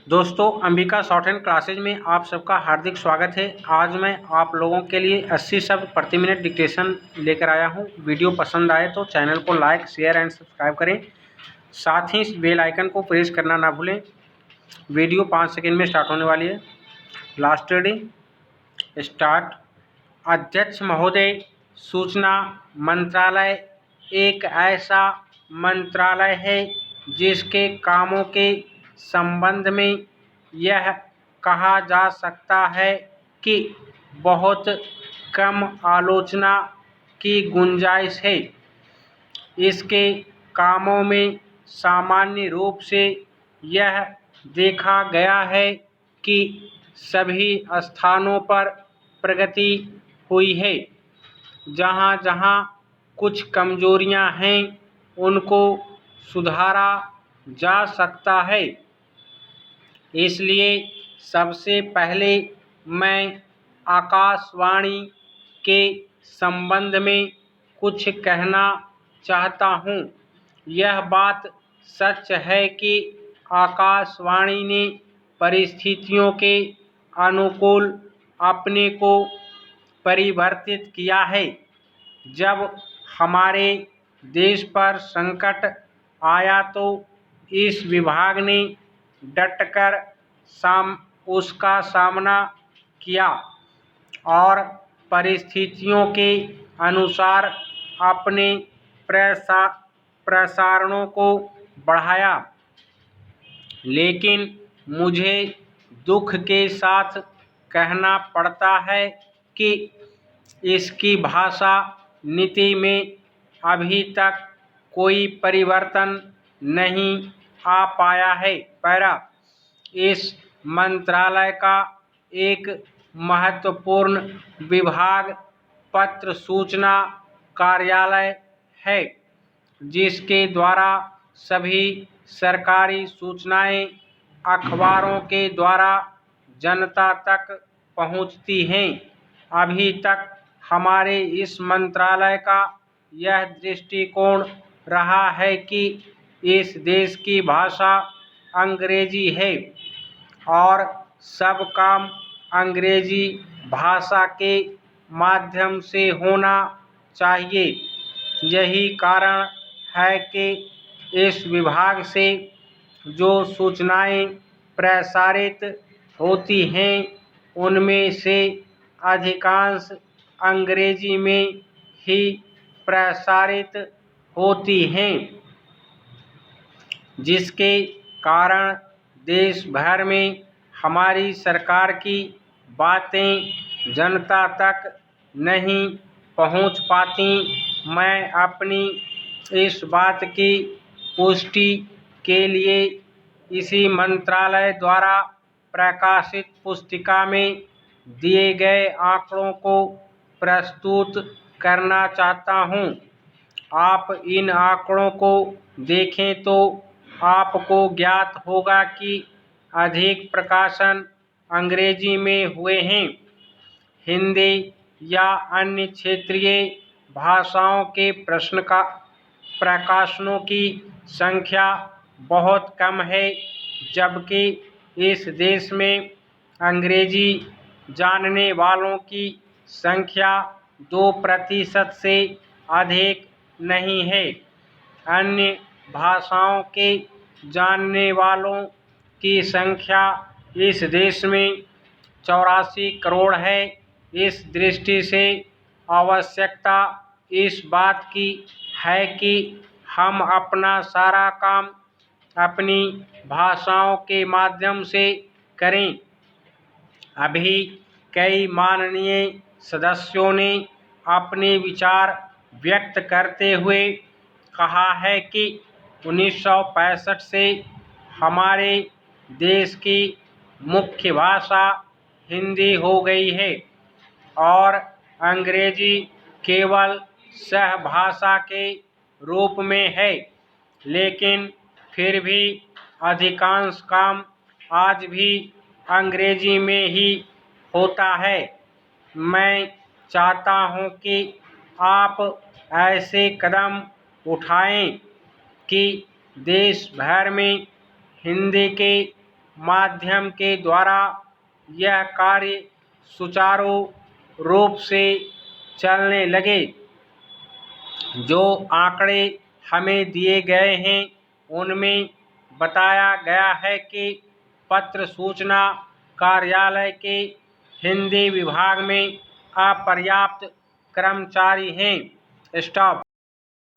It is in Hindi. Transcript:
दोस्तों, अंबिका शॉर्ट हैंड क्लासेज में आप सबका हार्दिक स्वागत है। आज मैं आप लोगों के लिए 80 शब्द प्रति मिनट डिक्टेशन लेकर आया हूं। वीडियो पसंद आए तो चैनल को लाइक, शेयर एंड सब्सक्राइब करें। साथ ही बेल आइकन को प्रेस करना ना भूलें। वीडियो 5 सेकंड में स्टार्ट होने वाली है। Last ready start. अध्यक्ष महोदय, सूचना मंत्रालय एक ऐसा मंत्रालय है जिसके कामों के संबंध में यह कहा जा सकता है कि बहुत कम आलोचना की गुंजाइश है। इसके कामों में सामान्य रूप से यह देखा गया है कि सभी स्थानों पर प्रगति हुई है। जहाँ जहाँ कुछ कमजोरियाँ हैं उनको सुधारा जा सकता है। इसलिए सबसे पहले मैं आकाशवाणी के संबंध में कुछ कहना चाहता हूँ। यह बात सच है कि आकाशवाणी ने परिस्थितियों के अनुकूल अपने को परिवर्तित किया है। जब हमारे देश पर संकट आया तो इस विभाग ने डटकर उसका सामना किया और परिस्थितियों के अनुसार अपने प्रसारणों को बढ़ाया। लेकिन मुझे दुख के साथ कहना पड़ता है कि इसकी भाषा नीति में अभी तक कोई परिवर्तन नहीं आ पाया है। पैरा इस मंत्रालय का एक महत्वपूर्ण विभाग पत्र सूचना कार्यालय है, जिसके द्वारा सभी सरकारी सूचनाएं अखबारों के द्वारा जनता तक पहुंचती हैं। अभी तक हमारे इस मंत्रालय का यह दृष्टिकोण रहा है कि इस देश की भाषा अंग्रेजी है और सब काम अंग्रेजी भाषा के माध्यम से होना चाहिए। यही कारण है कि इस विभाग से जो सूचनाएं प्रसारित होती हैं उनमें से अधिकांश अंग्रेजी में ही प्रसारित होती हैं, जिसके कारण देश भर में हमारी सरकार की बातें जनता तक नहीं पहुंच पाती। मैं अपनी इस बात की पुष्टि के लिए इसी मंत्रालय द्वारा प्रकाशित पुस्तिका में दिए गए आंकड़ों को प्रस्तुत करना चाहता हूं। आप इन आंकड़ों को देखें तो आपको ज्ञात होगा कि अधिक प्रकाशन अंग्रेजी में हुए हैं। हिंदी या अन्य क्षेत्रीय भाषाओं के प्रकाशनों की संख्या बहुत कम है, जबकि इस देश में अंग्रेजी जानने वालों की संख्या 2% से अधिक नहीं है। अन्य भाषाओं के जानने वालों की संख्या इस देश में 84 करोड़ है। इस दृष्टि से आवश्यकता इस बात की है कि हम अपना सारा काम अपनी भाषाओं के माध्यम से करें। अभी कई माननीय सदस्यों ने अपने विचार व्यक्त करते हुए कहा है कि 1965 से हमारे देश की मुख्य भाषा हिंदी हो गई है और अंग्रेजी केवल सहभाषा के रूप में है। लेकिन फिर भी अधिकांश काम आज भी अंग्रेजी में ही होता है। मैं चाहता हूं कि आप ऐसे कदम उठाएं कि देश भर में हिंदी के माध्यम के द्वारा यह कार्य सुचारू रूप से चलने लगे। जो आंकड़े हमें दिए गए हैं उनमें बताया गया है कि पत्र सूचना कार्यालय के हिंदी विभाग में अपर्याप्त कर्मचारी हैं। स्टॉप।